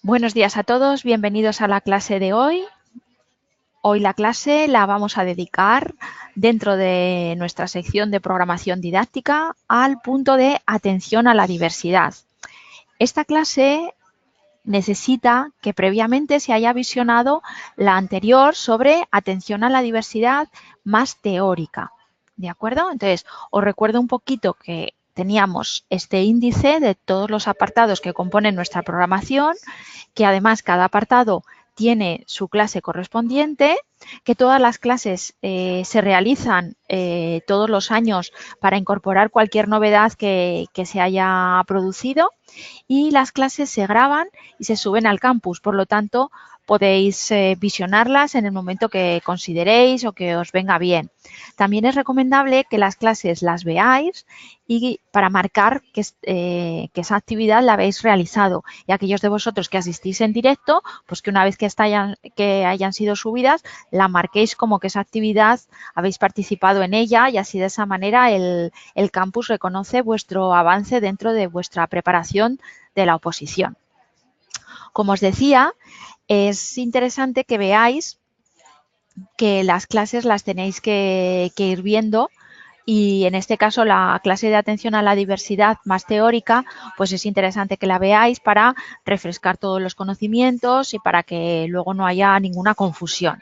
Buenos días a todos, bienvenidos a la clase de hoy. Hoy la clase la vamos a dedicar dentro de nuestra sección de programación didáctica al punto de atención a la diversidad. Esta clase necesita que previamente se haya visionado la anterior sobre atención a la diversidad más teórica. ¿De acuerdo? Entonces, os recuerdo un poquito que teníamos este índice de todos los apartados que componen nuestra programación, que además cada apartado tiene su clase correspondiente, que todas las clases se realizan todos los años para incorporar cualquier novedad que se haya producido y las clases se graban y se suben al campus. Por lo tanto, podéis visionarlas en el momento que consideréis o que os venga bien. También es recomendable que las clases las veáis y para marcar que esa actividad la habéis realizado. Y aquellos de vosotros que asistís en directo, pues que una vez que hayan sido subidas, la marquéis como que esa actividad habéis participado en ella y así de esa manera el campus reconoce vuestro avance dentro de vuestra preparación de la oposición. Como os decía, es interesante que veáis que las clases las tenéis que ir viendo y en este caso la clase de atención a la diversidad más teórica, pues es interesante que la veáis para refrescar todos los conocimientos y para que luego no haya ninguna confusión.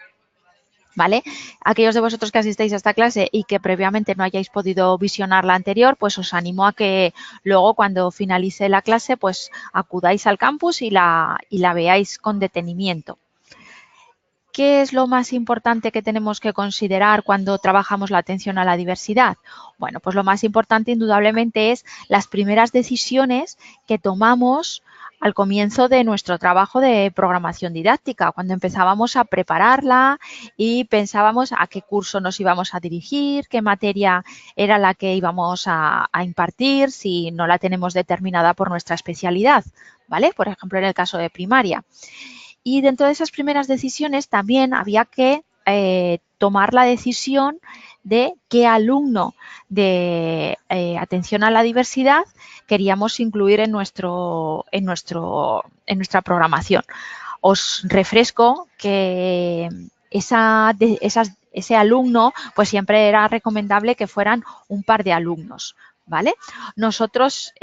¿Vale? Aquellos de vosotros que asistéis a esta clase y que previamente no hayáis podido visionar la anterior, pues os animo a que luego cuando finalice la clase, pues acudáis al campus y la veáis con detenimiento. ¿Qué es lo más importante que tenemos que considerar cuando trabajamos la atención a la diversidad? Bueno, pues lo más importante indudablemente es las primeras decisiones que tomamos al comienzo de nuestro trabajo de programación didáctica, cuando empezábamos a prepararla y pensábamos a qué curso nos íbamos a dirigir, qué materia era la que íbamos a impartir, si no la tenemos determinada por nuestra especialidad, ¿vale? Por ejemplo, en el caso de primaria. Y dentro de esas primeras decisiones también había que tomar la decisión de qué alumno de atención a la diversidad queríamos incluir en nuestra programación. Os refresco que ese alumno, pues siempre era recomendable que fueran un par de alumnos. ¿Vale? Nosotros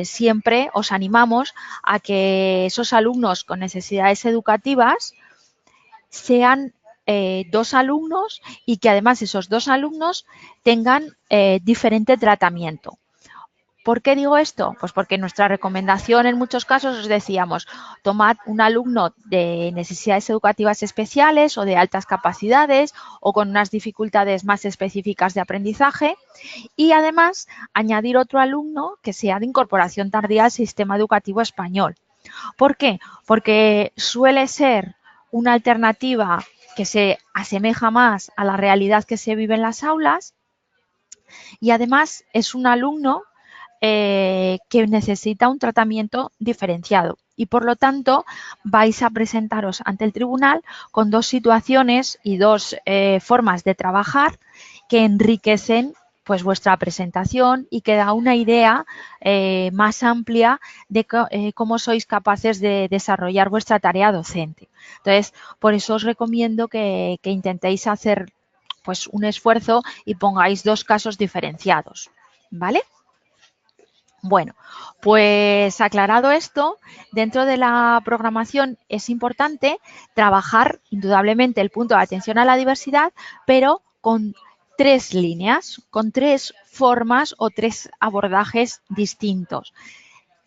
siempre os animamos a que esos alumnos con necesidades educativas sean dos alumnos y que además esos dos alumnos tengan diferente tratamiento. ¿Por qué digo esto? Pues porque en nuestra recomendación en muchos casos os decíamos, tomad un alumno de necesidades educativas especiales o de altas capacidades o con unas dificultades más específicas de aprendizaje y además añadir otro alumno que sea de incorporación tardía al sistema educativo español. ¿Por qué? Porque suele ser una alternativa que se asemeja más a la realidad que se vive en las aulas y además es un alumno que necesita un tratamiento diferenciado y por lo tanto vais a presentaros ante el tribunal con dos situaciones y dos formas de trabajar que enriquecen pues vuestra presentación y que da una idea más amplia de cómo sois capaces de desarrollar vuestra tarea docente. Entonces, por eso os recomiendo que intentéis hacer pues un esfuerzo y pongáis dos casos diferenciados, ¿vale? Bueno, pues aclarado esto, dentro de la programación es importante trabajar indudablemente el punto de atención a la diversidad, pero con tres líneas, con tres formas o tres abordajes distintos.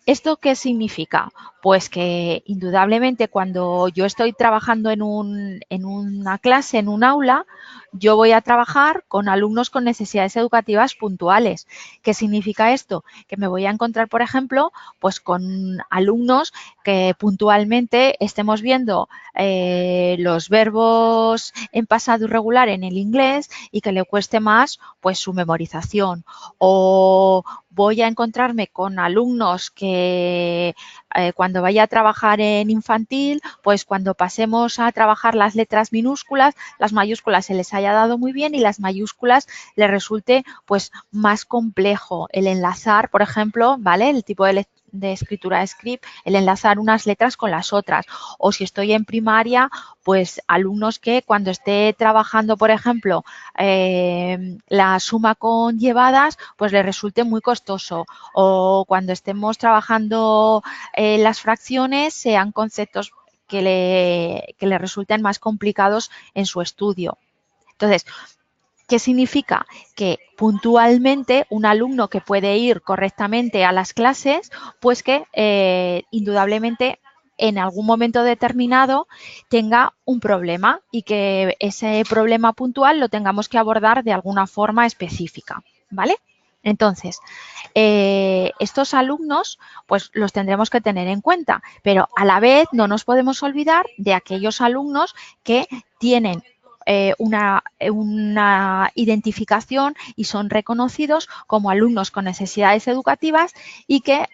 ¿Esto qué significa? Pues que indudablemente cuando yo estoy trabajando en una clase, en un aula, yo voy a trabajar con alumnos con necesidades educativas puntuales. ¿Qué significa esto? Que me voy a encontrar, por ejemplo, pues con alumnos que puntualmente estemos viendo los verbos en pasado irregular en el inglés y que le cueste más pues su memorización. O voy a encontrarme con alumnos que cuando vaya a trabajar en infantil, pues cuando pasemos a trabajar las letras minúsculas, las mayúsculas se les haya dado muy bien y las mayúsculas les resulte pues más complejo el enlazar, por ejemplo, ¿vale? El tipo de escritura script, el enlazar unas letras con las otras. O si estoy en primaria, pues alumnos que cuando esté trabajando, por ejemplo, la suma con llevadas, pues les resulte muy costoso. O cuando estemos trabajando las fracciones, sean conceptos que le resulten más complicados en su estudio. Entonces, ¿qué significa? Que puntualmente un alumno que puede ir correctamente a las clases, pues que indudablemente en algún momento determinado tenga un problema y que ese problema puntual lo tengamos que abordar de alguna forma específica, ¿vale? Entonces, estos alumnos pues los tendremos que tener en cuenta, pero a la vez no nos podemos olvidar de aquellos alumnos que tienen una identificación y son reconocidos como alumnos con necesidades educativas y que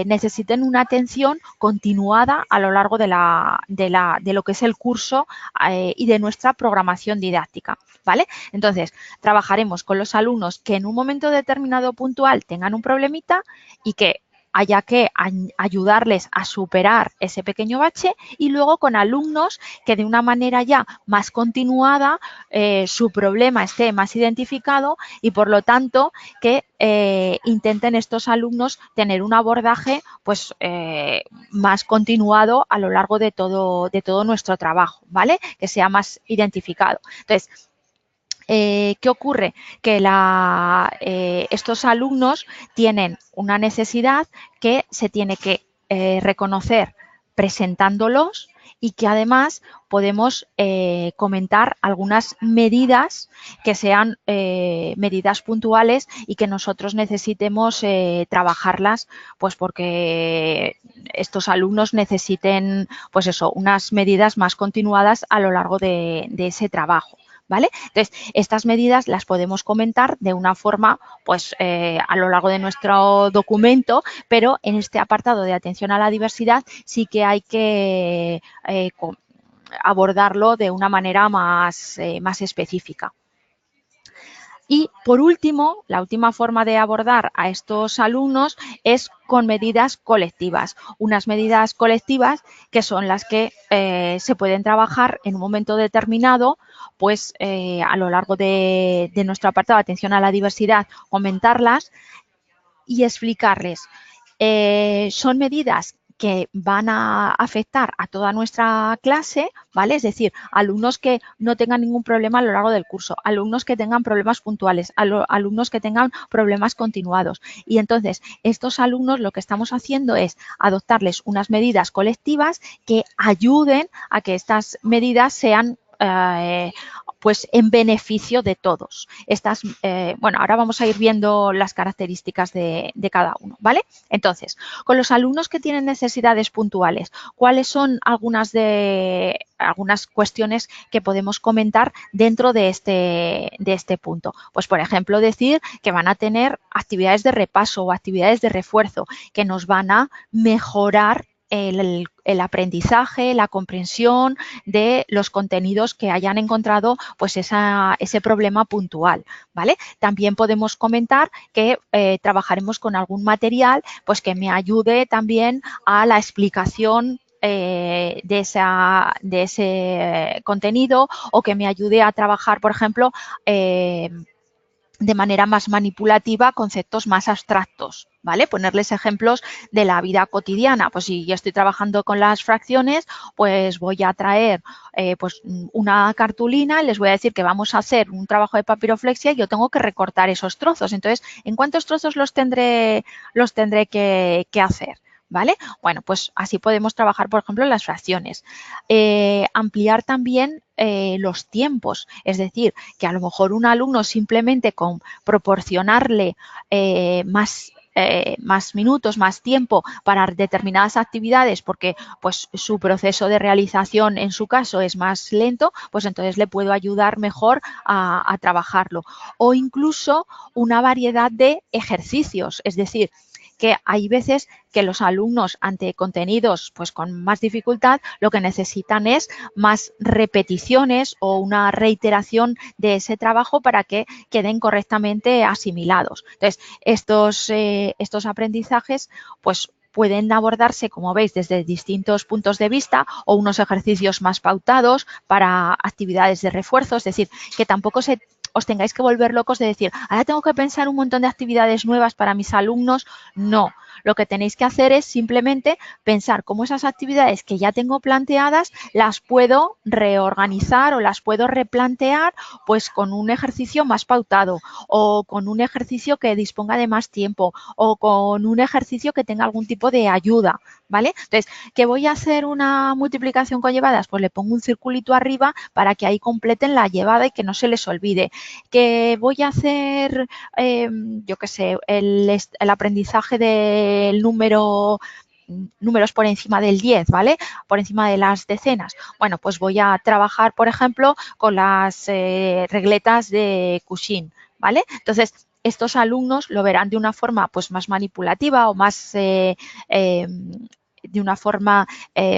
necesiten una atención continuada a lo largo de lo que es el curso y de nuestra programación didáctica, ¿vale? Entonces, trabajaremos con los alumnos que en un momento determinado puntual tengan un problemita y que haya que ayudarles a superar ese pequeño bache, y luego con alumnos que de una manera ya más continuada su problema esté más identificado y por lo tanto que intenten estos alumnos tener un abordaje pues más continuado a lo largo de todo nuestro trabajo, ¿vale? Que sea más identificado. Entonces, ¿qué ocurre? Que estos alumnos tienen una necesidad que se tiene que reconocer presentándolos y que además podemos comentar algunas medidas que sean medidas puntuales y que nosotros necesitemos trabajarlas, pues porque estos alumnos necesiten, pues eso, unas medidas más continuadas a lo largo de ese trabajo, ¿vale? Entonces, estas medidas las podemos comentar de una forma, pues, a lo largo de nuestro documento, pero en este apartado de atención a la diversidad sí que hay que abordarlo de una manera más específica. Y, por último, la última forma de abordar a estos alumnos es con medidas colectivas. Unas medidas colectivas que son las que se pueden trabajar en un momento determinado, pues a lo largo de nuestro apartado de atención a la diversidad, comentarlas y explicarles. Son medidas que van a afectar a toda nuestra clase, ¿vale? Es decir, alumnos que no tengan ningún problema a lo largo del curso, alumnos que tengan problemas puntuales, alumnos que tengan problemas continuados. Y entonces, estos alumnos lo que estamos haciendo es adoptarles unas medidas colectivas que ayuden a que estas medidas sean pues en beneficio de todos. Bueno, ahora vamos a ir viendo las características de cada uno, ¿vale? Entonces, con los alumnos que tienen necesidades puntuales, ¿cuáles son algunas cuestiones que podemos comentar dentro de este punto? Pues, por ejemplo, decir que van a tener actividades de repaso o actividades de refuerzo que nos van a mejorar el aprendizaje, la comprensión de los contenidos que hayan encontrado pues ese problema puntual, ¿vale? También podemos comentar que trabajaremos con algún material pues que me ayude también a la explicación de ese contenido, o que me ayude a trabajar, por ejemplo, de manera más manipulativa conceptos más abstractos, ¿vale? Ponerles ejemplos de la vida cotidiana. Pues si yo estoy trabajando con las fracciones, pues voy a traer pues una cartulina y les voy a decir que vamos a hacer un trabajo de papiroflexia y yo tengo que recortar esos trozos. Entonces, ¿en cuántos trozos los tendré que hacer? ¿Vale? Bueno, pues así podemos trabajar, por ejemplo, en las fracciones. Ampliar también los tiempos, es decir, que a lo mejor un alumno simplemente con proporcionarle más minutos, más tiempo para determinadas actividades, porque pues su proceso de realización en su caso es más lento, pues entonces le puedo ayudar mejor a trabajarlo. O incluso una variedad de ejercicios, es decir, que hay veces que los alumnos ante contenidos pues con más dificultad lo que necesitan es más repeticiones o una reiteración de ese trabajo para que queden correctamente asimilados. Entonces, estos aprendizajes pues pueden abordarse, como veis, desde distintos puntos de vista o unos ejercicios más pautados para actividades de refuerzo, es decir, que tampoco os tengáis que volver locos de decir, ahora tengo que pensar un montón de actividades nuevas para mis alumnos. No, lo que tenéis que hacer es simplemente pensar cómo esas actividades que ya tengo planteadas las puedo reorganizar o las puedo replantear pues con un ejercicio más pautado o con un ejercicio que disponga de más tiempo o con un ejercicio que tenga algún tipo de ayuda, ¿vale? Entonces, ¿que voy a hacer una multiplicación con llevadas? Pues le pongo un circulito arriba para que ahí completen la llevada y que no se les olvide. ¿Que voy a hacer, yo qué sé, el aprendizaje del números por encima del 10, ¿vale? Por encima de las decenas. Bueno, pues voy a trabajar, por ejemplo, con las regletas de Cushing, ¿vale? Entonces, estos alumnos lo verán de una forma pues más manipulativa o más de una forma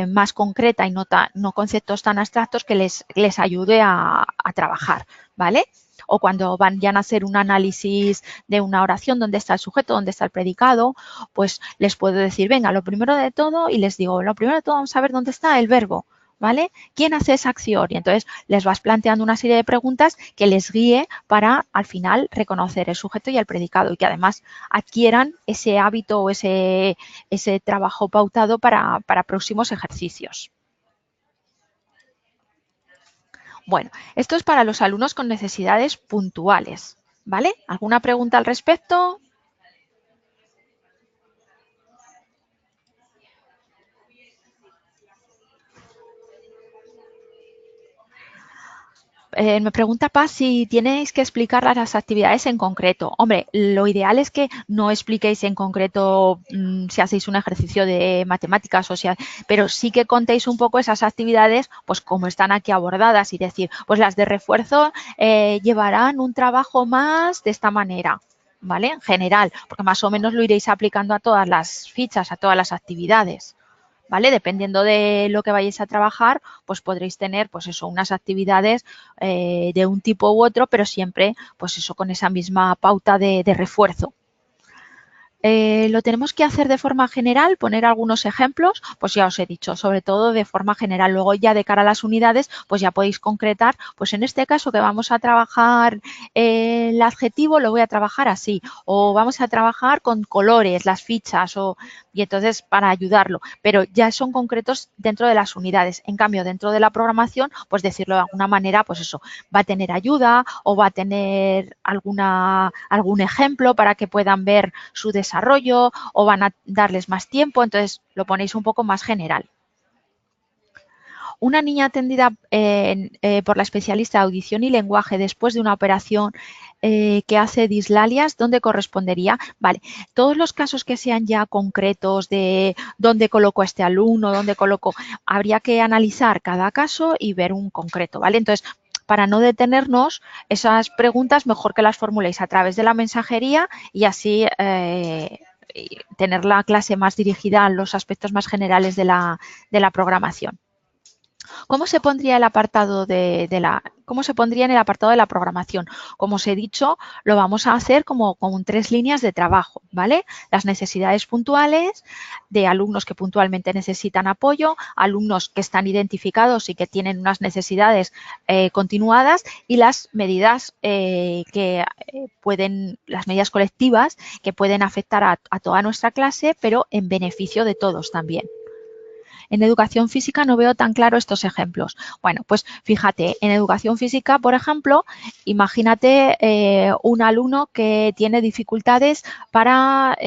más concreta y no conceptos tan abstractos que les ayude a trabajar, ¿vale? O cuando vayan a hacer un análisis de una oración, dónde está el sujeto, dónde está el predicado, pues les puedo decir, venga, lo primero de todo, y les digo, lo primero de todo vamos a ver dónde está el verbo, ¿vale? ¿Quién hace esa acción? Y entonces les vas planteando una serie de preguntas que les guíe para, al final, reconocer el sujeto y el predicado y que además adquieran ese hábito o ese trabajo pautado para próximos ejercicios. Bueno, esto es para los alumnos con necesidades puntuales, ¿vale? ¿Alguna pregunta al respecto? Me pregunta Paz si tenéis que explicar las actividades en concreto. Hombre, lo ideal es que no expliquéis en concreto si hacéis un ejercicio de matemáticas, pero sí que contéis un poco esas actividades, pues como están aquí abordadas y decir, pues las de refuerzo llevarán un trabajo más de esta manera, ¿vale? En general, porque más o menos lo iréis aplicando a todas las fichas, a todas las actividades. ¿Vale? Dependiendo de lo que vayáis a trabajar, pues podréis tener, pues eso, unas actividades de un tipo u otro, pero siempre, pues eso, con esa misma pauta de refuerzo. Lo tenemos que hacer de forma general, poner algunos ejemplos, pues ya os he dicho, sobre todo de forma general. Luego ya de cara a las unidades, pues ya podéis concretar, pues en este caso que vamos a trabajar el adjetivo, lo voy a trabajar así, o vamos a trabajar con colores, las fichas, y entonces para ayudarlo, pero ya son concretos dentro de las unidades. En cambio, dentro de la programación, pues decirlo de alguna manera, pues eso, va a tener ayuda o va a tener algún ejemplo para que puedan ver su desarrollo o van a darles más tiempo, entonces lo ponéis un poco más general. Una niña atendida por la especialista de audición y lenguaje después de una operación que hace dislalias, ¿dónde correspondería? Vale, todos los casos que sean ya concretos de dónde coloco a este alumno, dónde coloco, habría que analizar cada caso y ver un concreto, ¿vale? Entonces, para no detenernos, esas preguntas mejor que las formuléis a través de la mensajería y así tener la clase más dirigida a los aspectos más generales de la programación. ¿Cómo se pondría el apartado cómo se pondría en el apartado de la programación? Como os he dicho, lo vamos a hacer como con 3 líneas de trabajo, ¿vale? Las necesidades puntuales de alumnos que puntualmente necesitan apoyo, alumnos que están identificados y que tienen unas necesidades continuadas y las medidas las medidas colectivas que pueden afectar a toda nuestra clase, pero en beneficio de todos también. En educación física no veo tan claro estos ejemplos. Bueno, pues fíjate, en educación física, por ejemplo, imagínate un alumno que tiene dificultades para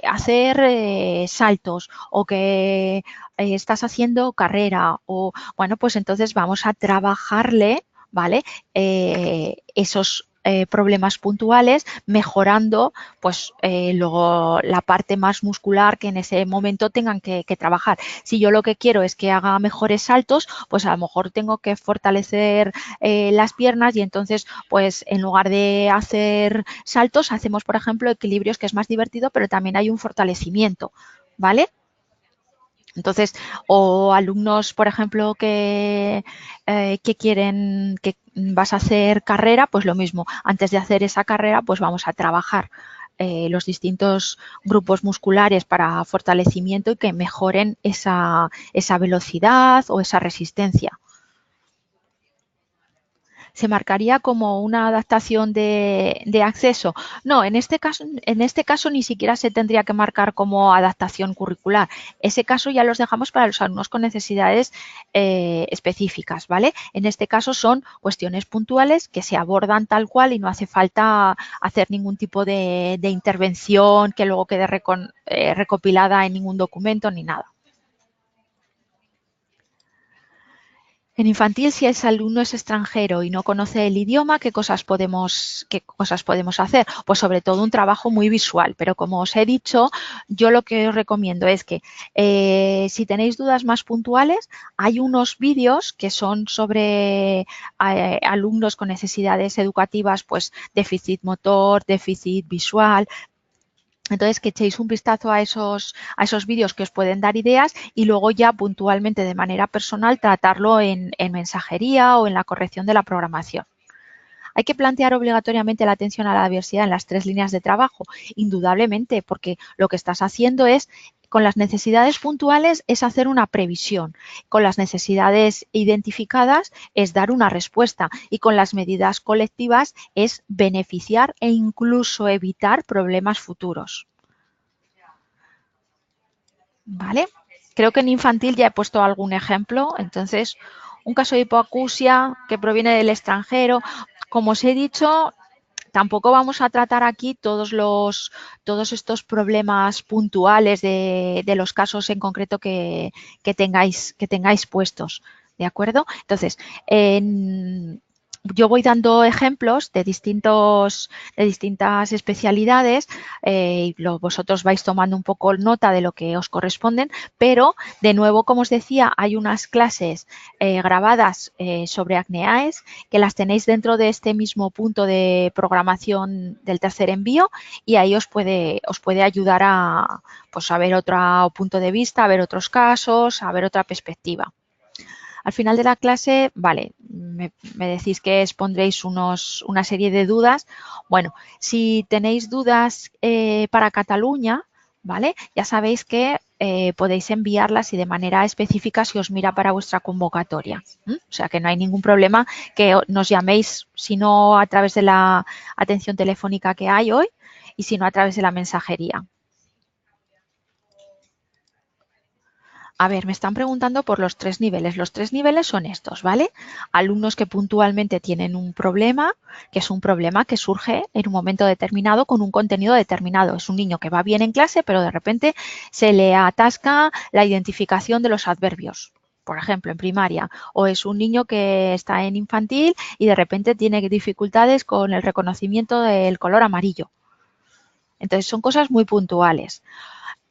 hacer saltos o que estás haciendo carrera o, bueno, pues entonces vamos a trabajarle, ¿vale? Esos problemas puntuales, mejorando pues luego la parte más muscular que en ese momento tengan que trabajar. Si yo lo que quiero es que haga mejores saltos, pues a lo mejor tengo que fortalecer las piernas y entonces pues en lugar de hacer saltos hacemos por ejemplo equilibrios, que es más divertido, pero también hay un fortalecimiento, ¿vale? Entonces, o alumnos, por ejemplo, que quieren, que vas a hacer carrera, pues lo mismo. Antes de hacer esa carrera, pues vamos a trabajar los distintos grupos musculares para fortalecimiento y que mejoren esa velocidad o esa resistencia. ¿Se marcaría como una adaptación de acceso? No, en este caso ni siquiera se tendría que marcar como adaptación curricular. Ese caso ya los dejamos para los alumnos con necesidades específicas, ¿vale? En este caso son cuestiones puntuales que se abordan tal cual y no hace falta hacer ningún tipo de intervención que luego quede recopilada en ningún documento ni nada. En infantil, si ese alumno es extranjero y no conoce el idioma, ¿qué cosas podemos hacer? Pues sobre todo un trabajo muy visual, pero como os he dicho, yo lo que os recomiendo es que si tenéis dudas más puntuales, hay unos vídeos que son sobre alumnos con necesidades educativas, pues déficit motor, déficit visual. Entonces, que echéis un vistazo a esos vídeos que os pueden dar ideas y luego ya puntualmente de manera personal tratarlo en mensajería o en la corrección de la programación. ¿Hay que plantear obligatoriamente la atención a la diversidad en las 3 líneas de trabajo? Indudablemente, porque lo que estás haciendo es, con las necesidades puntuales, es hacer una previsión. Con las necesidades identificadas es dar una respuesta y con las medidas colectivas es beneficiar e incluso evitar problemas futuros. ¿Vale? Creo que en infantil ya he puesto algún ejemplo. Entonces, un caso de hipoacusia que proviene del extranjero. Como os he dicho, tampoco vamos a tratar aquí todos estos problemas puntuales de los casos en concreto que tengáis puestos. ¿De acuerdo? Entonces, yo voy dando ejemplos de distintas especialidades y vosotros vais tomando un poco nota de lo que os corresponden, pero de nuevo, como os decía, hay unas clases grabadas sobre acneaes que las tenéis dentro de este mismo punto de programación del tercer envío y ahí os puede ayudar a ver otro punto de vista, a ver otros casos, a ver otra perspectiva. Al final de la clase, vale, me decís que expondréis una serie de dudas. Bueno, si tenéis dudas para Cataluña, ¿vale? Ya sabéis que podéis enviarlas y de manera específica si os mira para vuestra convocatoria. O sea que no hay ningún problema que nos llaméis, si no a través de la atención telefónica que hay hoy y si no a través de la mensajería. A ver, me están preguntando por los 3 niveles. Los 3 niveles son estos, ¿vale? Alumnos que puntualmente tienen un problema, que es un problema que surge en un momento determinado con un contenido determinado. Es un niño que va bien en clase, pero de repente se le atasca la identificación de los adverbios, por ejemplo, en primaria. O es un niño que está en infantil y de repente tiene dificultades con el reconocimiento del color amarillo. Entonces, son cosas muy puntuales,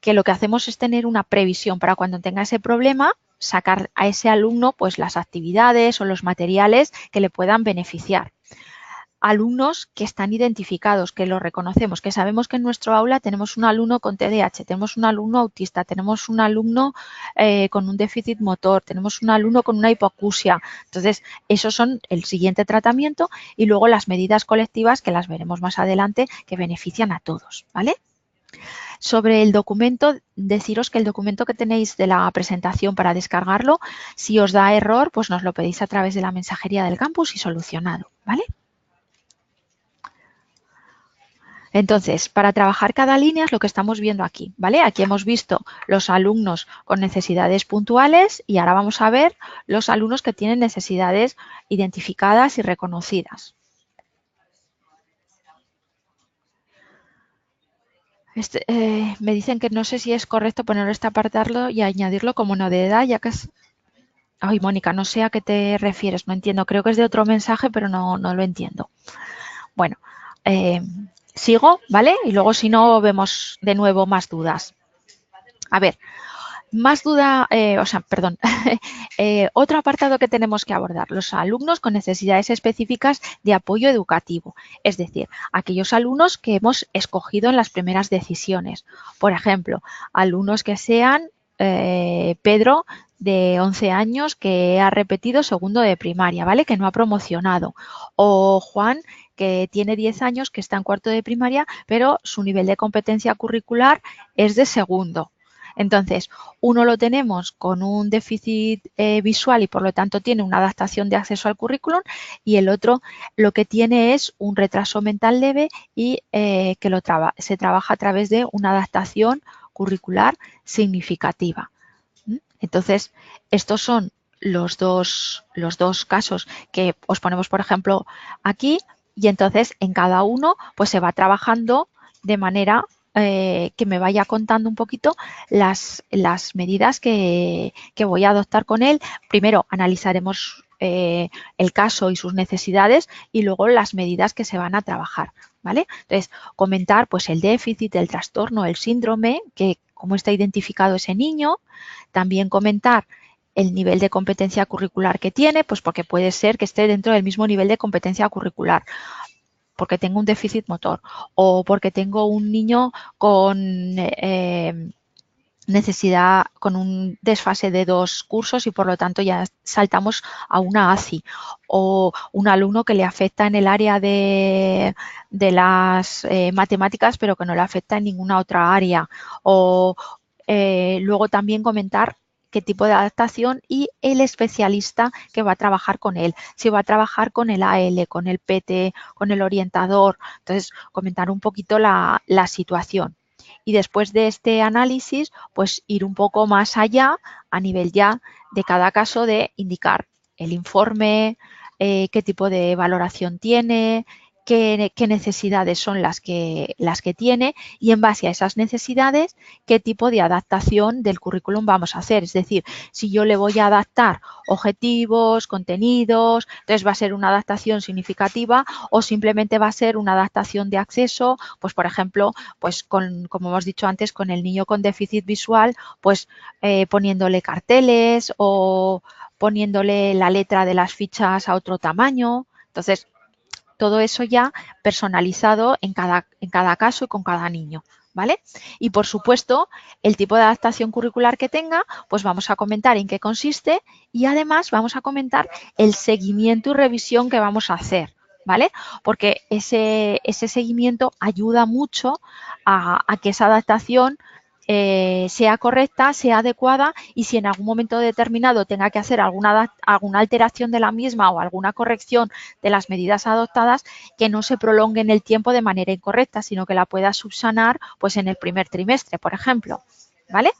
que lo que hacemos es tener una previsión para cuando tenga ese problema, sacar a ese alumno pues las actividades o los materiales que le puedan beneficiar. Alumnos que están identificados, que los reconocemos, que sabemos que en nuestro aula tenemos un alumno con TDAH, tenemos un alumno autista, tenemos un alumno con un déficit motor, tenemos un alumno con una hipoacusia. Entonces, esos son el siguiente tratamiento y luego las medidas colectivas que las veremos más adelante que benefician a todos, ¿vale? Sobre el documento, deciros que el documento que tenéis de la presentación para descargarlo, si os da error, pues nos lo pedís a través de la mensajería del campus y solucionado, ¿vale? Entonces, para trabajar cada línea es lo que estamos viendo aquí, ¿vale? Aquí hemos visto los alumnos con necesidades puntuales y ahora vamos a ver los alumnos que tienen necesidades identificadas y reconocidas. Me dicen que no sé si es correcto poner este apartado y añadirlo como novedad, ya que es... Ay, Mónica, no sé a qué te refieres, no entiendo. Creo que es de otro mensaje, pero no lo entiendo. Bueno, sigo, ¿vale? Y luego, si no, vemos de nuevo más dudas. A ver, más duda, perdón. Otro apartado que tenemos que abordar, los alumnos con necesidades específicas de apoyo educativo, es decir, aquellos alumnos que hemos escogido en las primeras decisiones. Por ejemplo, alumnos que sean Pedro, de 11 años, que ha repetido segundo de primaria, ¿vale? Que no ha promocionado. O Juan, que tiene 10 años, que está en cuarto de primaria, pero su nivel de competencia curricular es de segundo. Entonces, uno lo tenemos con un déficit visual y por lo tanto tiene una adaptación de acceso al currículum, y el otro lo que tiene es un retraso mental leve y que se trabaja a través de una adaptación curricular significativa. Entonces, estos son los dos casos que os ponemos, por ejemplo, aquí, y entonces en cada uno pues se va trabajando de manera que me vaya contando un poquito las medidas que voy a adoptar con él. Primero analizaremos el caso y sus necesidades y luego las medidas que se van a trabajar, ¿vale? Entonces, comentar pues el déficit, el trastorno, el síndrome, que cómo está identificado ese niño. También comentar el nivel de competencia curricular que tiene, pues porque puede ser que esté dentro del mismo nivel de competencia curricular, porque tengo un déficit motor o porque tengo un niño con necesidad, con un desfase de 2 cursos y por lo tanto ya saltamos a una ACI, o un alumno que le afecta en el área de las matemáticas pero que no le afecta en ninguna otra área, o luego también comentar qué tipo de adaptación y el especialista que va a trabajar con él, si va a trabajar con el AL, con el PT, con el orientador. Entonces, comentar un poquito la situación. Y después de este análisis, pues ir un poco más allá a nivel ya de cada caso, de indicar el informe, qué tipo de valoración tiene, qué necesidades son las que tiene, y en base a esas necesidades, qué tipo de adaptación del currículum vamos a hacer. Es decir, si yo le voy a adaptar objetivos, contenidos, entonces va a ser una adaptación significativa, o simplemente va a ser una adaptación de acceso, pues por ejemplo, pues como hemos dicho antes, con el niño con déficit visual, pues poniéndole carteles o poniéndole la letra de las fichas a otro tamaño. Entonces, todo eso ya personalizado en cada caso y con cada niño, ¿vale? Y por supuesto, el tipo de adaptación curricular que tenga, pues vamos a comentar en qué consiste, y además vamos a comentar el seguimiento y revisión que vamos a hacer, ¿vale? Porque ese seguimiento ayuda mucho a que esa adaptación sea correcta, sea adecuada, y si en algún momento determinado tenga que hacer alguna alteración de la misma o alguna corrección de las medidas adoptadas, que no se prolongue en el tiempo de manera incorrecta, sino que la pueda subsanar pues en el primer trimestre, por ejemplo, ¿vale?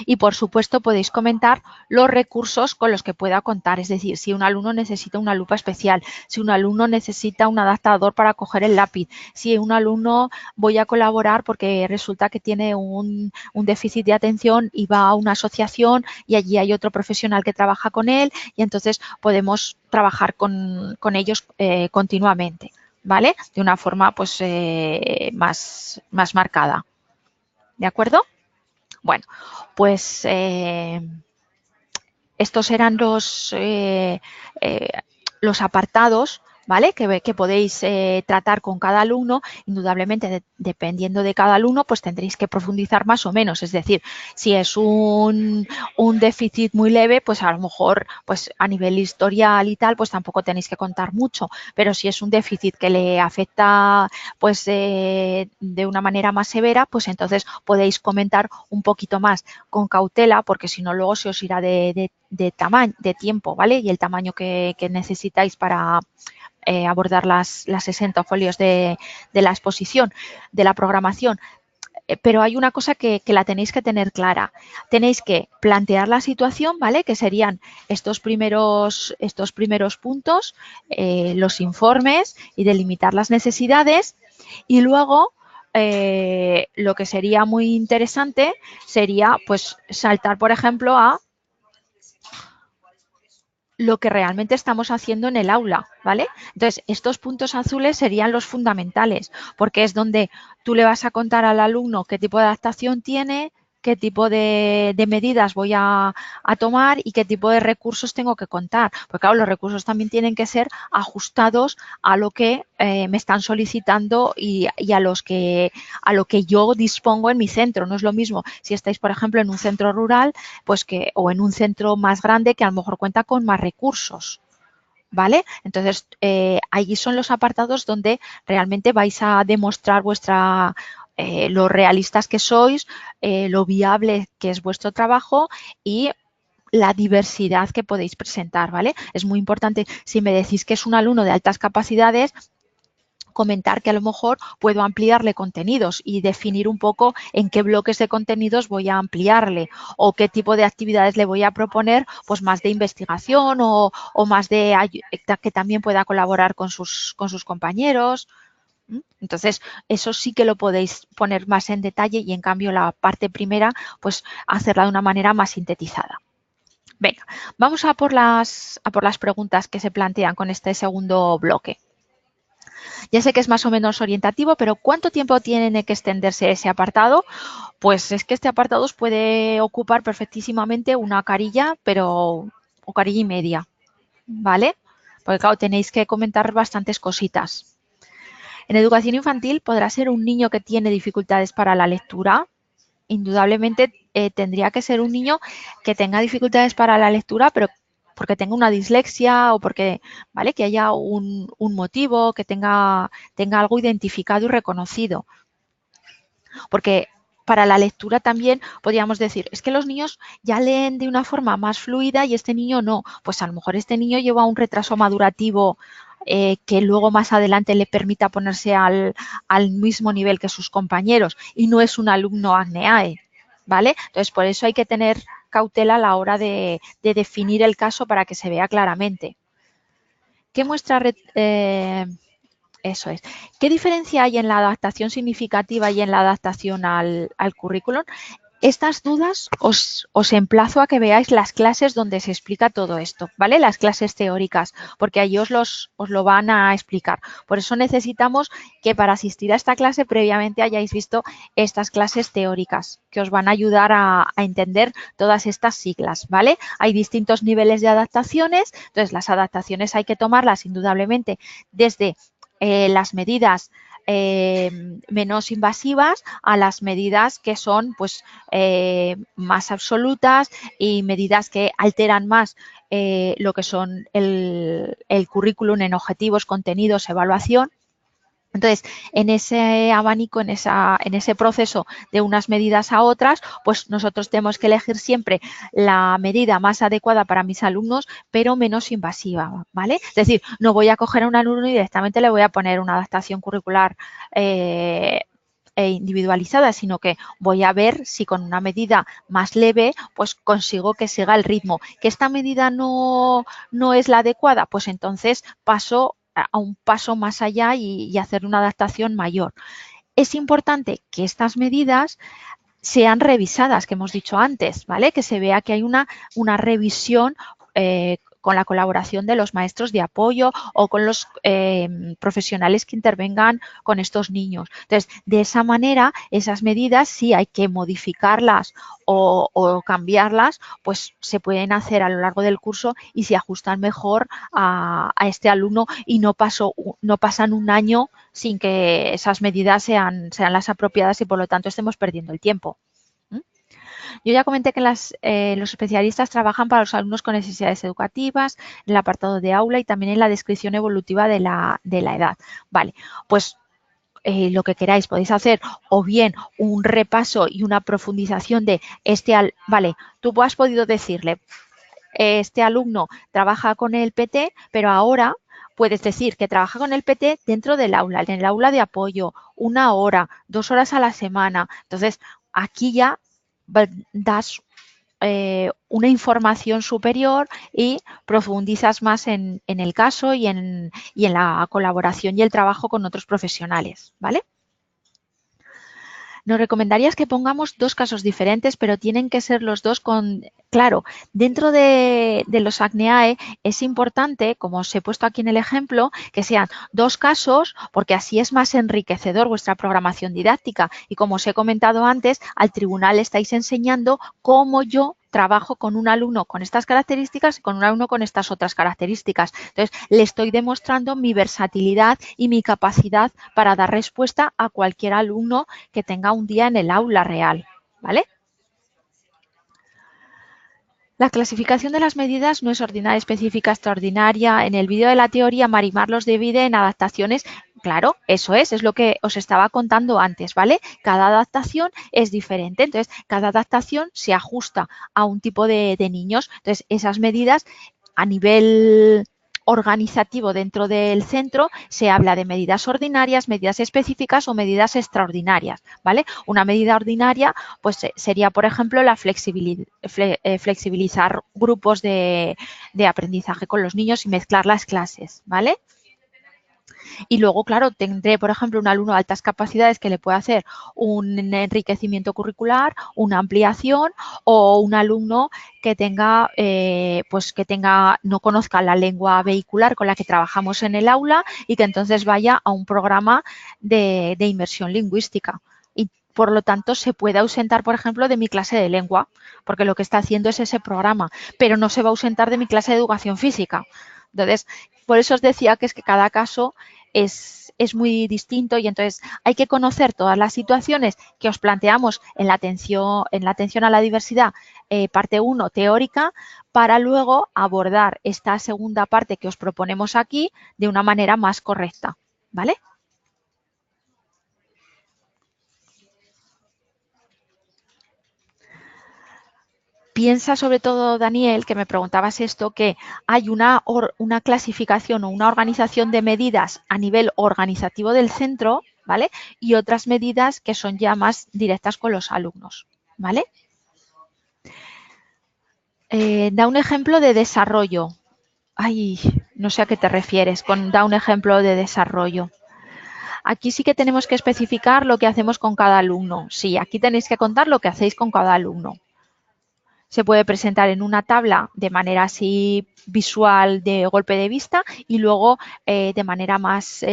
Y por supuesto podéis comentar los recursos con los que pueda contar, es decir, si un alumno necesita una lupa especial, si un alumno necesita un adaptador para coger el lápiz, si un alumno voy a colaborar porque resulta que tiene un déficit de atención y va a una asociación y allí hay otro profesional que trabaja con él, y entonces podemos trabajar con ellos continuamente, ¿vale? De una forma pues más marcada. ¿De acuerdo? Bueno, pues estos eran los apartados, ¿vale? Que podéis tratar con cada alumno. Indudablemente, dependiendo de cada alumno, pues tendréis que profundizar más o menos. Es decir, si es un déficit muy leve, pues a lo mejor pues a nivel historial y tal, pues tampoco tenéis que contar mucho. Pero si es un déficit que le afecta pues de una manera más severa, pues entonces podéis comentar un poquito más con cautela, porque si no luego se os irá de tiempo, ¿vale? Y el tamaño que necesitáis para abordar las 60 folios de la exposición, de la programación. Pero hay una cosa que la tenéis que tener clara. Tenéis que plantear la situación, ¿vale? Que serían estos primeros puntos, los informes y delimitar las necesidades, y luego lo que sería muy interesante sería pues saltar, por ejemplo, a lo que realmente estamos haciendo en el aula, ¿vale? Entonces, estos puntos azules serían los fundamentales, porque es donde tú le vas a contar al alumno qué tipo de adaptación tiene, qué tipo de medidas voy a tomar y qué tipo de recursos tengo que contar. Porque claro, los recursos también tienen que ser ajustados a lo que me están solicitando y a lo que yo dispongo en mi centro. No es lo mismo si estáis, por ejemplo, en un centro rural, pues o en un centro más grande que a lo mejor cuenta con más recursos, ¿vale? Entonces, allí son los apartados donde realmente vais a demostrar lo realistas que sois, lo viable que es vuestro trabajo y la diversidad que podéis presentar, ¿vale? Es muy importante, si me decís que es un alumno de altas capacidades, comentar que a lo mejor puedo ampliarle contenidos y definir un poco en qué bloques de contenidos voy a ampliarle o qué tipo de actividades le voy a proponer, pues más de investigación o más de que también pueda colaborar con sus compañeros. Entonces, eso sí que lo podéis poner más en detalle y en cambio la parte primera, pues hacerla de una manera más sintetizada. Venga, vamos a por las preguntas que se plantean con este segundo bloque. Ya sé que es más o menos orientativo, pero ¿cuánto tiempo tiene que extenderse ese apartado? Pues es que este apartado os puede ocupar perfectísimamente una carilla, o carilla y media, ¿vale? Porque claro, tenéis que comentar bastantes cositas. En educación infantil podrá ser un niño que tiene dificultades para la lectura. Indudablemente tendría que ser un niño que tenga dificultades para la lectura, pero porque tenga una dislexia o porque, ¿vale? Que haya un motivo, que tenga algo identificado y reconocido. Porque para la lectura también podríamos decir, es que los niños ya leen de una forma más fluida y este niño no. Pues a lo mejor este niño lleva un retraso madurativo que luego más adelante le permita ponerse al mismo nivel que sus compañeros y no es un alumno ACNEAE, ¿vale? Entonces, por eso hay que tener cautela a la hora de definir el caso para que se vea claramente. ¿Qué muestra eso es. ¿Qué diferencia hay en la adaptación significativa y en la adaptación al currículum? Estas dudas os emplazo a que veáis las clases donde se explica todo esto, ¿vale? Las clases teóricas, porque ahí os lo van a explicar. Por eso necesitamos que para asistir a esta clase previamente hayáis visto estas clases teóricas, que os van a ayudar a entender todas estas siglas, ¿vale? Hay distintos niveles de adaptaciones, entonces las adaptaciones hay que tomarlas indudablemente desde las medidas menos invasivas a las medidas que son pues más absolutas y medidas que alteran más lo que son el currículum en objetivos, contenidos, evaluación. Entonces, en ese abanico, en ese proceso de unas medidas a otras, pues nosotros tenemos que elegir siempre la medida más adecuada para mis alumnos, pero menos invasiva, ¿vale? Es decir, no voy a coger a un alumno y directamente le voy a poner una adaptación curricular individualizada, sino que voy a ver si con una medida más leve pues consigo que siga el ritmo. ¿Que esta medida no es la adecuada? Pues entonces paso a un paso más allá y hacer una adaptación mayor. Es importante que estas medidas sean revisadas, que hemos dicho antes, ¿vale? Que se vea que hay una revisión con la colaboración de los maestros de apoyo o con los profesionales que intervengan con estos niños. Entonces, de esa manera, esas medidas, si hay que modificarlas o cambiarlas, pues se pueden hacer a lo largo del curso y se ajustan mejor a este alumno y no pasan un año sin que esas medidas sean las apropiadas y por lo tanto estemos perdiendo el tiempo. Yo ya comenté que los especialistas trabajan para los alumnos con necesidades educativas, en el apartado de aula y también en la descripción evolutiva de la edad. Vale, pues lo que queráis podéis hacer o bien un repaso y una profundización de vale, tú has podido decirle, este alumno trabaja con el PT, pero ahora puedes decir que trabaja con el PT dentro del aula, en el aula de apoyo, 1 hora, 2 horas a la semana. Entonces, aquí ya das una información superior y profundizas más en el caso y en la colaboración y el trabajo con otros profesionales, ¿vale? Nos recomendarías que pongamos 2 casos diferentes, pero tienen que ser los 2 claro, dentro de los ACNEAE es importante, como os he puesto aquí en el ejemplo, que sean 2 casos, porque así es más enriquecedor vuestra programación didáctica. Y como os he comentado antes, al tribunal estáis enseñando cómo yo trabajo con un alumno con estas características y con un alumno con estas otras características. Entonces, le estoy demostrando mi versatilidad y mi capacidad para dar respuesta a cualquier alumno que tenga un día en el aula real, ¿vale? La clasificación de las medidas no es ordinaria, específica, extraordinaria. En el vídeo de la teoría, Marimar los divide en adaptaciones. Claro, eso es lo que os estaba contando antes, ¿vale? Cada adaptación es diferente, entonces cada adaptación se ajusta a un tipo de niños. Entonces, esas medidas a nivel organizativo dentro del centro se habla de medidas ordinarias, medidas específicas o medidas extraordinarias, ¿vale? Una medida ordinaria pues sería, por ejemplo, la flexibilizar grupos de aprendizaje con los niños y mezclar las clases, ¿vale? Y luego, claro, tendré, por ejemplo, un alumno de altas capacidades que le puede hacer un enriquecimiento curricular, una ampliación, o un alumno que tenga, no conozca la lengua vehicular con la que trabajamos en el aula y que entonces vaya a un programa de inmersión lingüística. Y por lo tanto, se puede ausentar, por ejemplo, de mi clase de lengua, porque lo que está haciendo es ese programa, pero no se va a ausentar de mi clase de educación física. Entonces, por eso os decía que es que cada caso es muy distinto y entonces hay que conocer todas las situaciones que os planteamos en la atención a la diversidad, parte 1 teórica, para luego abordar esta segunda parte que os proponemos aquí de una manera más correcta, ¿vale? Piensa sobre todo, Daniel, que me preguntabas esto, que hay una clasificación o una organización de medidas a nivel organizativo del centro, ¿vale? Y otras medidas que son ya más directas con los alumnos, ¿vale? Da un ejemplo de desarrollo. Ay, no sé a qué te refieres con da un ejemplo de desarrollo. Aquí sí que tenemos que especificar lo que hacemos con cada alumno. Sí, aquí tenéis que contar lo que hacéis con cada alumno. Se puede presentar en una tabla de manera así visual de golpe de vista y luego de manera más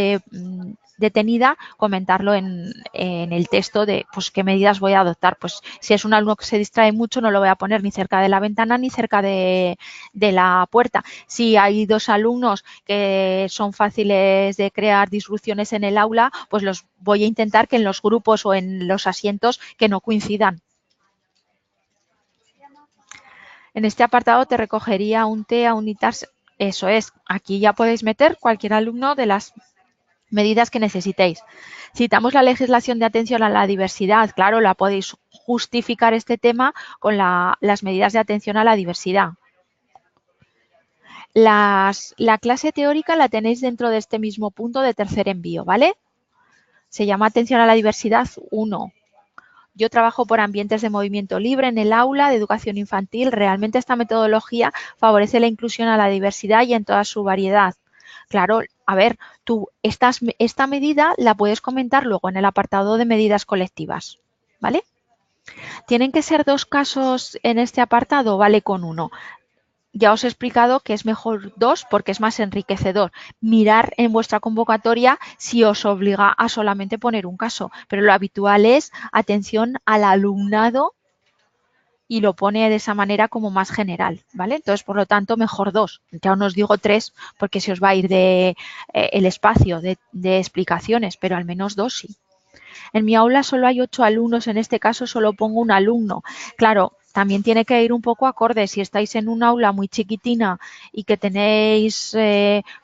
detenida comentarlo en el texto de pues qué medidas voy a adoptar. Pues si es un alumno que se distrae mucho no lo voy a poner ni cerca de la ventana ni cerca de la puerta. Si hay dos alumnos que son fáciles de crear disrupciones en el aula, pues los voy a intentar que en los grupos o en los asientos que no coincidan. En este apartado te recogería un TEA, unitas. Eso es, aquí ya podéis meter cualquier alumno de las medidas que necesitéis. Citamos la legislación de atención a la diversidad. Claro, la podéis justificar este tema con las medidas de atención a la diversidad. La clase teórica la tenéis dentro de este mismo punto de tercer envío, ¿vale? Se llama Atención a la Diversidad 1. Yo trabajo por ambientes de movimiento libre en el aula de educación infantil. Realmente esta metodología favorece la inclusión a la diversidad y en toda su variedad. Claro, a ver, tú esta medida la puedes comentar luego en el apartado de medidas colectivas, ¿vale? ¿Tienen que ser dos casos en este apartado? Vale con uno. Ya os he explicado que es mejor dos porque es más enriquecedor. Mirar en vuestra convocatoria si os obliga a solamente poner un caso, pero lo habitual es atención al alumnado y lo pone de esa manera como más general, ¿vale? Entonces, por lo tanto, mejor dos. Ya no os digo tres porque se os va a ir el espacio de explicaciones, pero al menos dos sí. En mi aula solo hay 8 alumnos, en este caso solo pongo un alumno. Claro, también tiene que ir un poco acorde. Si estáis en un aula muy chiquitina y que tenéis,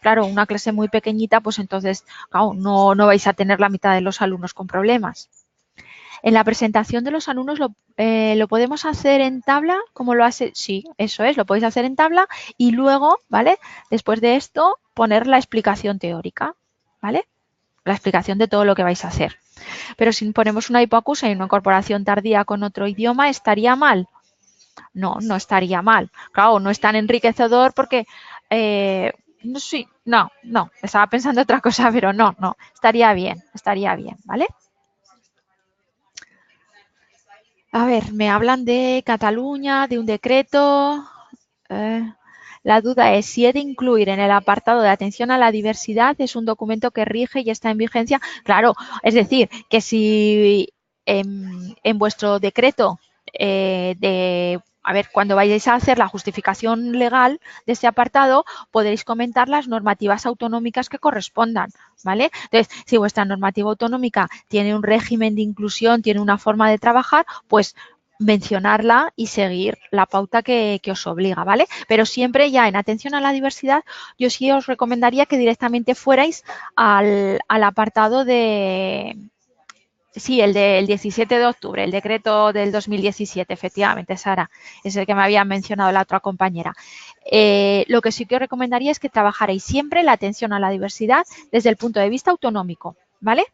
claro, una clase muy pequeñita, pues entonces, claro, no vais a tener la mitad de los alumnos con problemas. En la presentación de los alumnos lo podemos hacer en tabla, como lo hace, sí, eso es, lo podéis hacer en tabla y luego, ¿vale? Después de esto, poner la explicación teórica, ¿vale? La explicación de todo lo que vais a hacer. Pero si ponemos una hipoacusia y una incorporación tardía con otro idioma, ¿estaría mal? No, no estaría mal. Claro, no es tan enriquecedor porque no, estaba pensando otra cosa, pero no, estaría bien, ¿vale? A ver, me hablan de Cataluña, de un decreto. Eh, la duda es si he de incluir en el apartado de atención a la diversidad es un documento que rige y está en vigencia. Claro, es decir, que si en vuestro decreto a ver, cuando vayáis a hacer la justificación legal de este apartado, podréis comentar las normativas autonómicas que correspondan, ¿vale? Entonces, si vuestra normativa autonómica tiene un régimen de inclusión, tiene una forma de trabajar, pues mencionarla y seguir la pauta que os obliga, ¿vale? Pero siempre ya en atención a la diversidad, yo sí os recomendaría que directamente fuerais al apartado de... Sí, el del 17 de octubre, el decreto del 2017, efectivamente, Sara, es el que me había mencionado la otra compañera. Lo que sí que os recomendaría es que trabajaréis siempre la atención a la diversidad desde el punto de vista autonómico, ¿vale?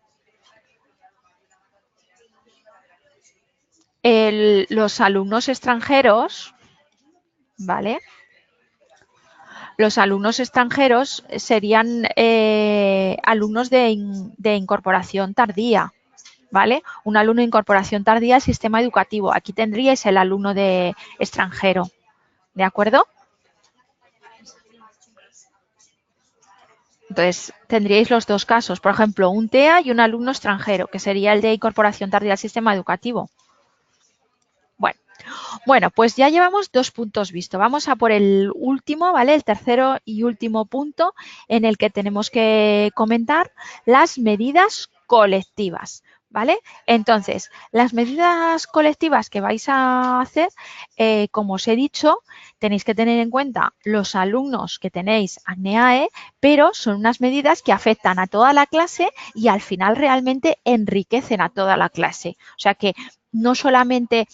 Los alumnos extranjeros, ¿vale? Los alumnos extranjeros serían alumnos de incorporación tardía, ¿vale? Un alumno de incorporación tardía al sistema educativo. Aquí tendríais el alumno de extranjero, ¿de acuerdo? Entonces, tendríais los dos casos, por ejemplo, un TEA y un alumno extranjero, que sería el de incorporación tardía al sistema educativo. Bueno, pues ya llevamos 2 puntos vistos. Vamos a por el último, ¿vale? El tercero y último punto en el que tenemos que comentar las medidas colectivas, ¿vale? Entonces, las medidas colectivas que vais a hacer, como os he dicho, tenéis que tener en cuenta los alumnos que tenéis ACNEAE, pero son unas medidas que afectan a toda la clase y al final realmente enriquecen a toda la clase. O sea que no solamente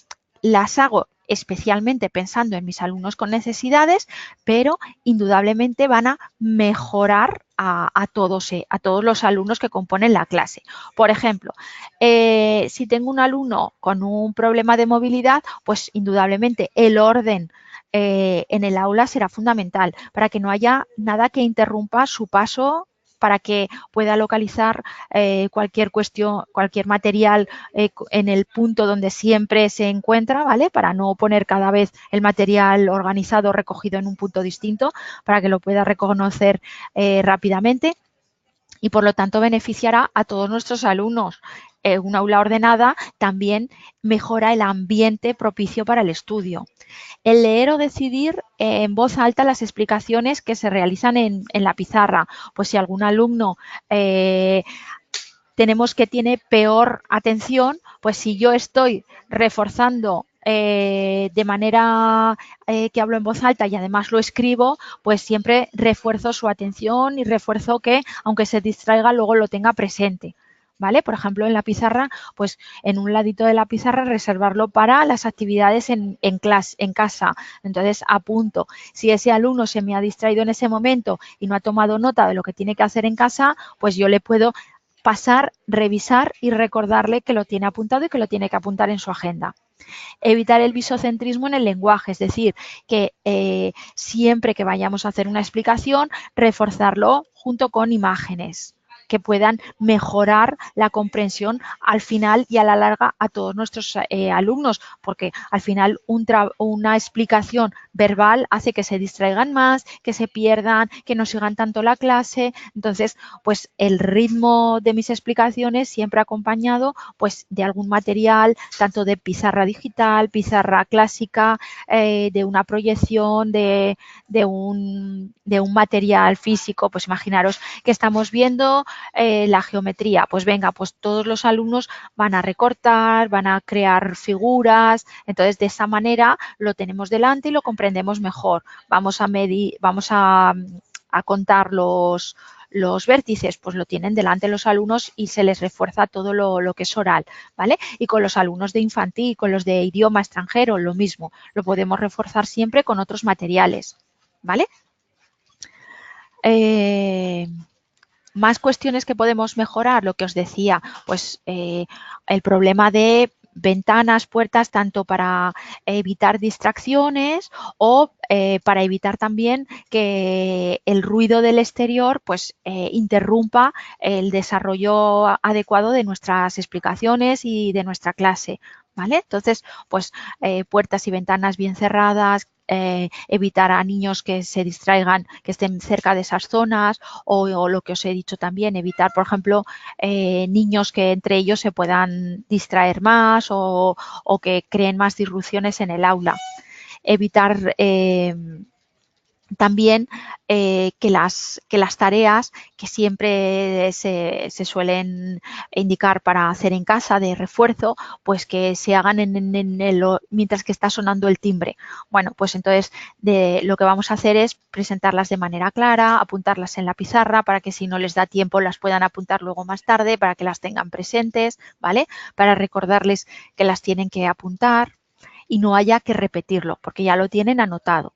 las hago especialmente pensando en mis alumnos con necesidades, pero indudablemente van a mejorar a todos los alumnos que componen la clase. Por ejemplo, si tengo un alumno con un problema de movilidad, pues indudablemente el orden en el aula será fundamental para que no haya nada que interrumpa su paso, para que pueda localizar cualquier cuestión, cualquier material en el punto donde siempre se encuentra, ¿vale? Para no poner cada vez el material organizado, recogido en un punto distinto, para que lo pueda reconocer rápidamente y por lo tanto beneficiará a todos nuestros alumnos. Un aula ordenada también mejora el ambiente propicio para el estudio. El leer o decidir en voz alta las explicaciones que se realizan en la pizarra. Pues si algún alumno tenemos que tiene peor atención, pues si yo estoy reforzando de manera que hablo en voz alta y además lo escribo, pues siempre refuerzo su atención y refuerzo que, aunque se distraiga, luego lo tenga presente. ¿Vale? Por ejemplo, en la pizarra, pues en un ladito de la pizarra reservarlo para las actividades en casa. Entonces, apunto. Si ese alumno se me ha distraído en ese momento y no ha tomado nota de lo que tiene que hacer en casa, pues yo le puedo pasar, revisar y recordarle que lo tiene apuntado y que lo tiene que apuntar en su agenda. Evitar el visocentrismo en el lenguaje, es decir, que siempre que vayamos a hacer una explicación, reforzarlo junto con imágenes que puedan mejorar la comprensión al final y a la larga a todos nuestros alumnos, porque al final una explicación verbal hace que se distraigan más, que se pierdan, que no sigan tanto la clase. Entonces, pues el ritmo de mis explicaciones siempre acompañado pues de algún material, tanto de pizarra digital, pizarra clásica, de una proyección, de un material físico. Pues imaginaros que estamos viendo la geometría, pues venga, pues todos los alumnos van a recortar, van a crear figuras, entonces de esa manera lo tenemos delante y lo comprendemos mejor. Vamos a medir, vamos a contar los vértices, pues lo tienen delante los alumnos y se les refuerza todo lo que es oral, ¿vale? Y con los alumnos de infantil, con los de idioma extranjero, lo mismo, lo podemos reforzar siempre con otros materiales, ¿vale? Más cuestiones que podemos mejorar, lo que os decía, pues el problema de ventanas, puertas, tanto para evitar distracciones o para evitar también que el ruido del exterior pues interrumpa el desarrollo adecuado de nuestras explicaciones y de nuestra clase, ¿vale? Entonces, pues puertas y ventanas bien cerradas, evitar a niños que se distraigan, que estén cerca de esas zonas o lo que os he dicho también, evitar, por ejemplo, niños que entre ellos se puedan distraer más o que creen más disrupciones en el aula. Evitar también que las tareas que siempre se suelen indicar para hacer en casa de refuerzo, pues que se hagan mientras que está sonando el timbre. Bueno, pues entonces lo que vamos a hacer es presentarlas de manera clara, apuntarlas en la pizarra para que si no les da tiempo las puedan apuntar luego más tarde, para que las tengan presentes, ¿vale? Para recordarles que las tienen que apuntar y no haya que repetirlo, porque ya lo tienen anotado.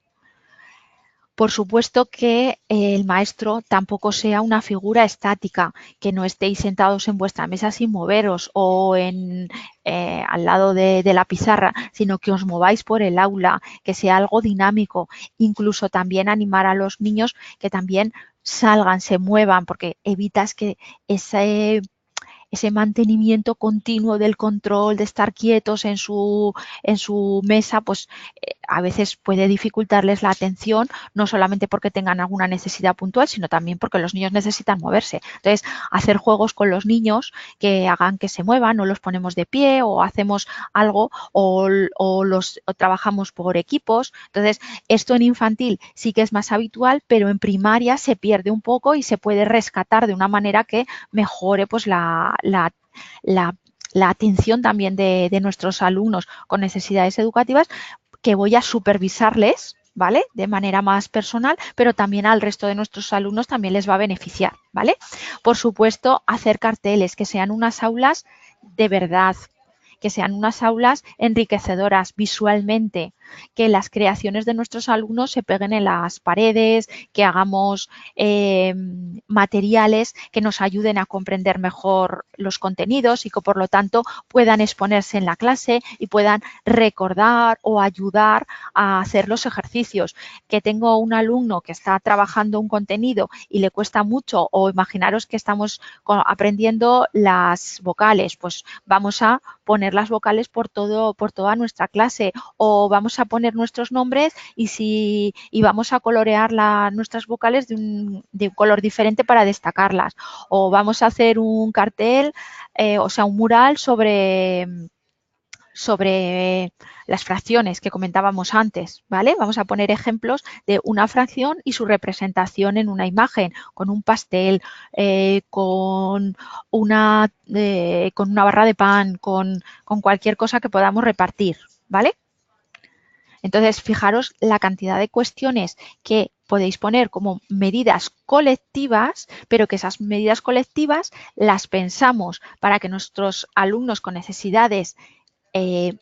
Por supuesto que el maestro tampoco sea una figura estática, que no estéis sentados en vuestra mesa sin moveros o al lado de la pizarra, sino que os mováis por el aula, que sea algo dinámico. Incluso también animar a los niños que también salgan, se muevan, porque evitas que ese mantenimiento continuo del control, de estar quietos en su mesa, pues a veces puede dificultarles la atención, no solamente porque tengan alguna necesidad puntual, sino también porque los niños necesitan moverse. Entonces, hacer juegos con los niños que hagan que se muevan, o los ponemos de pie, o hacemos algo, o trabajamos por equipos. Entonces, esto en infantil sí que es más habitual, pero en primaria se pierde un poco y se puede rescatar de una manera que mejore pues la atención también de nuestros alumnos con necesidades educativas, que voy a supervisarles, ¿vale? De manera más personal, pero también al resto de nuestros alumnos también les va a beneficiar, ¿vale? Por supuesto, hacer carteles, que sean unas aulas de verdad, que sean unas aulas enriquecedoras visualmente, que las creaciones de nuestros alumnos se peguen en las paredes, que hagamos materiales que nos ayuden a comprender mejor los contenidos y que por lo tanto puedan exponerse en la clase y puedan recordar o ayudar a hacer los ejercicios. Que tengo un alumno que está trabajando un contenido y le cuesta mucho, o imaginaros que estamos aprendiendo las vocales, pues vamos a poner las vocales por toda nuestra clase, o vamos a poner nuestros nombres y vamos a colorear nuestras vocales de un color diferente para destacarlas, o vamos a hacer un cartel, o sea, un mural sobre las fracciones que comentábamos antes, ¿vale? Vamos a poner ejemplos de una fracción y su representación en una imagen, con un pastel, con una barra de pan, con cualquier cosa que podamos repartir, ¿vale? Entonces, fijaros la cantidad de cuestiones que podéis poner como medidas colectivas, pero que esas medidas colectivas las pensamos para que nuestros alumnos con necesidades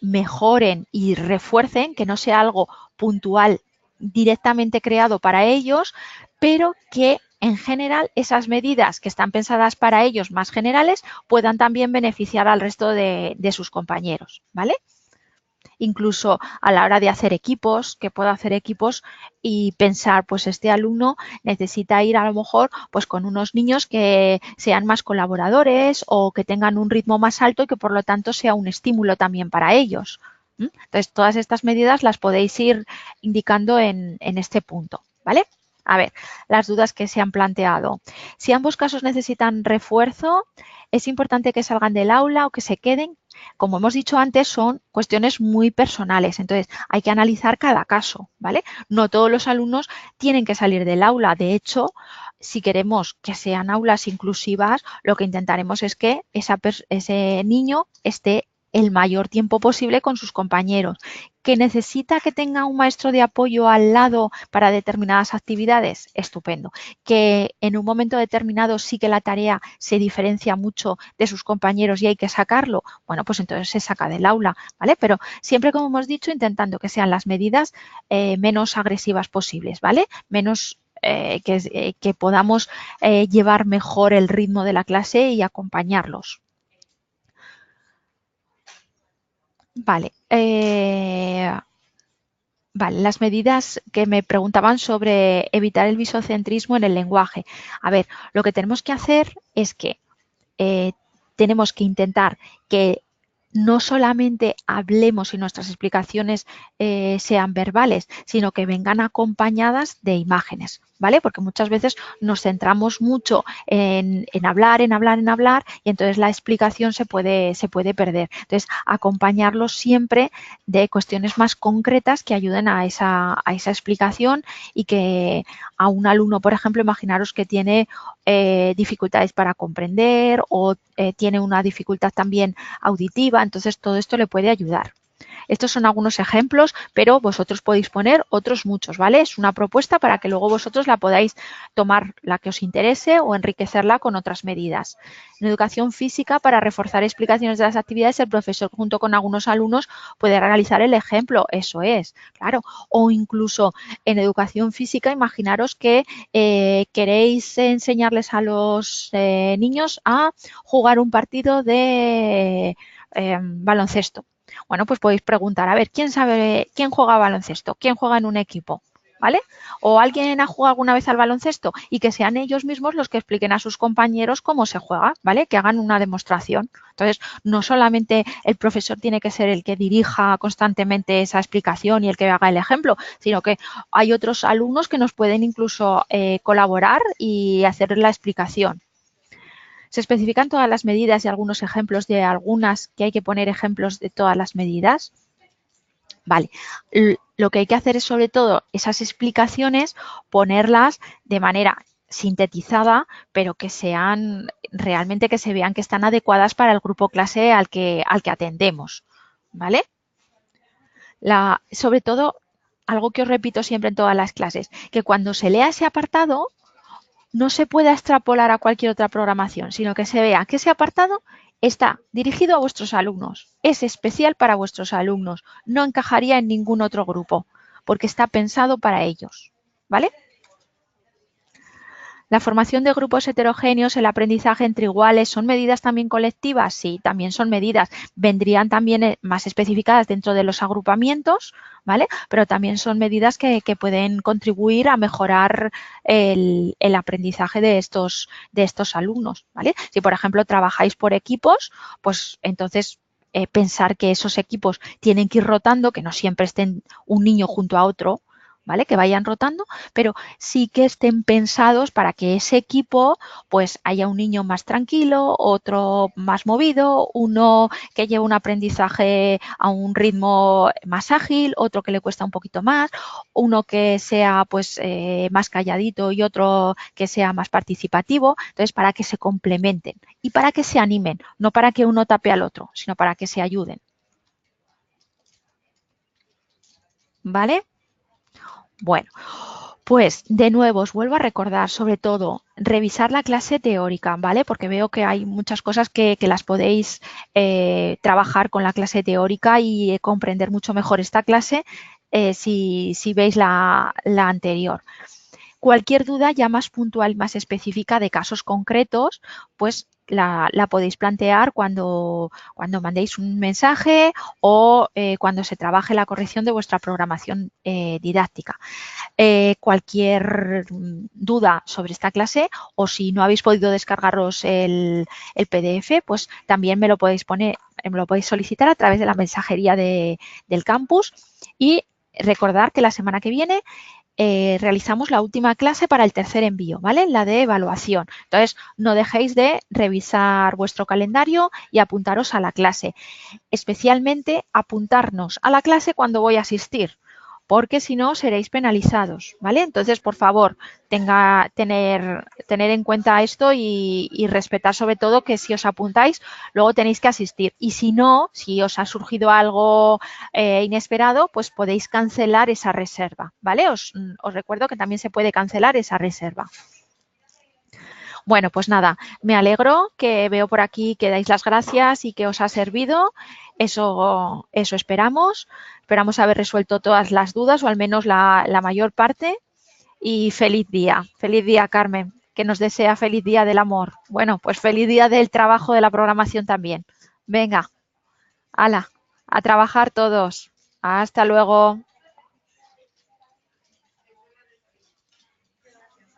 mejoren y refuercen, que no sea algo puntual directamente creado para ellos, pero que en general esas medidas que están pensadas para ellos más generales puedan también beneficiar al resto de sus compañeros, ¿vale? Incluso a la hora de hacer equipos, que puedo hacer equipos y pensar, pues este alumno necesita ir a lo mejor pues con unos niños que sean más colaboradores o que tengan un ritmo más alto y que por lo tanto sea un estímulo también para ellos. Entonces, todas estas medidas las podéis ir indicando en este punto, ¿vale? A ver, las dudas que se han planteado. Si ambos casos necesitan refuerzo, es importante que salgan del aula o que se queden. Como hemos dicho antes, son cuestiones muy personales, entonces hay que analizar cada caso, ¿vale? No todos los alumnos tienen que salir del aula. De hecho, si queremos que sean aulas inclusivas, lo que intentaremos es que ese niño esté el mayor tiempo posible con sus compañeros. ¿Que necesita que tenga un maestro de apoyo al lado para determinadas actividades? Estupendo. ¿Que en un momento determinado sí que la tarea se diferencia mucho de sus compañeros y hay que sacarlo? Bueno, pues entonces se saca del aula, ¿vale? Pero siempre, como hemos dicho, intentando que sean las medidas menos agresivas posibles, ¿vale? Menos que podamos llevar mejor el ritmo de la clase y acompañarlos. Vale. Vale, las medidas que me preguntaban sobre evitar el visocentrismo en el lenguaje. A ver, lo que tenemos que hacer es que tenemos que intentar que no solamente hablemos y nuestras explicaciones sean verbales, sino que vengan acompañadas de imágenes, ¿vale? Porque muchas veces nos centramos mucho en hablar, y entonces la explicación se puede perder. Entonces, acompañarlos siempre de cuestiones más concretas que ayuden a esa explicación y que a un alumno, por ejemplo, imaginaros que tiene dificultades para comprender o tiene una dificultad también auditiva, entonces todo esto le puede ayudar. Estos son algunos ejemplos, pero vosotros podéis poner otros muchos, ¿vale? Es una propuesta para que luego vosotros la podáis tomar la que os interese o enriquecerla con otras medidas. En educación física, para reforzar explicaciones de las actividades, el profesor junto con algunos alumnos puede realizar el ejemplo, eso es, claro. O incluso en educación física, imaginaros que queréis enseñarles a los niños a jugar un partido de baloncesto. Bueno, pues podéis preguntar, a ver, quién juega a baloncesto? ¿Quién juega en un equipo? ¿Vale? O alguien ha jugado alguna vez al baloncesto y que sean ellos mismos los que expliquen a sus compañeros cómo se juega, ¿vale? Que hagan una demostración. Entonces, no solamente el profesor tiene que ser el que dirija constantemente esa explicación y el que haga el ejemplo, sino que hay otros alumnos que nos pueden incluso colaborar y hacer la explicación. Se especifican todas las medidas y algunos ejemplos de algunas que hay que poner ejemplos de todas las medidas. Vale, lo que hay que hacer es sobre todo esas explicaciones, ponerlas de manera sintetizada, pero que sean realmente que se vean que están adecuadas para el grupo clase al que atendemos. ¿Vale? Sobre todo, algo que os repito siempre en todas las clases, que cuando se lea ese apartado, no se pueda extrapolar a cualquier otra programación, sino que se vea que ese apartado está dirigido a vuestros alumnos, es especial para vuestros alumnos, no encajaría en ningún otro grupo, porque está pensado para ellos, ¿vale? La formación de grupos heterogéneos, el aprendizaje entre iguales, ¿son medidas también colectivas? Sí, también son medidas. Vendrían también más especificadas dentro de los agrupamientos, ¿vale? Pero también son medidas que pueden contribuir a mejorar el aprendizaje de estos alumnos, ¿vale? Si, por ejemplo, trabajáis por equipos, pues entonces pensar que esos equipos tienen que ir rotando, que no siempre estén un niño junto a otro, ¿vale? Que vayan rotando, pero sí que estén pensados para que ese equipo pues haya un niño más tranquilo, otro más movido, uno que lleve un aprendizaje a un ritmo más ágil, otro que le cuesta un poquito más, uno que sea pues más calladito y otro que sea más participativo. Entonces, para que se complementen y para que se animen, no para que uno tape al otro, sino para que se ayuden. ¿Vale? Bueno, pues de nuevo os vuelvo a recordar, sobre todo, revisar la clase teórica, ¿vale? Porque veo que hay muchas cosas que las podéis trabajar con la clase teórica y comprender mucho mejor esta clase si veis la anterior. Cualquier duda ya más puntual, más específica de casos concretos, pues la podéis plantear cuando mandéis un mensaje o cuando se trabaje la corrección de vuestra programación didáctica. Cualquier duda sobre esta clase o si no habéis podido descargaros el PDF, pues también me lo podéis solicitar a través de la mensajería del campus y recordar que la semana que viene realizamos la última clase para el tercer envío, ¿vale? La de evaluación. Entonces, no dejéis de revisar vuestro calendario y apuntaros a la clase. Especialmente apuntarnos a la clase cuando voy a asistir, porque si no seréis penalizados, ¿vale? Entonces, por favor, tener en cuenta esto y respetar sobre todo que si os apuntáis, luego tenéis que asistir. Y si no, si os ha surgido algo inesperado, pues podéis cancelar esa reserva, ¿vale? Os recuerdo que también se puede cancelar esa reserva. Bueno, pues nada, me alegro que veo por aquí que dais las gracias y que os ha servido. Eso esperamos. Esperamos haber resuelto todas las dudas o al menos la mayor parte. Y feliz día. Feliz día, Carmen, que nos desea feliz día del amor. Bueno, pues feliz día del trabajo de la programación también. Venga, hala, a trabajar todos. Hasta luego.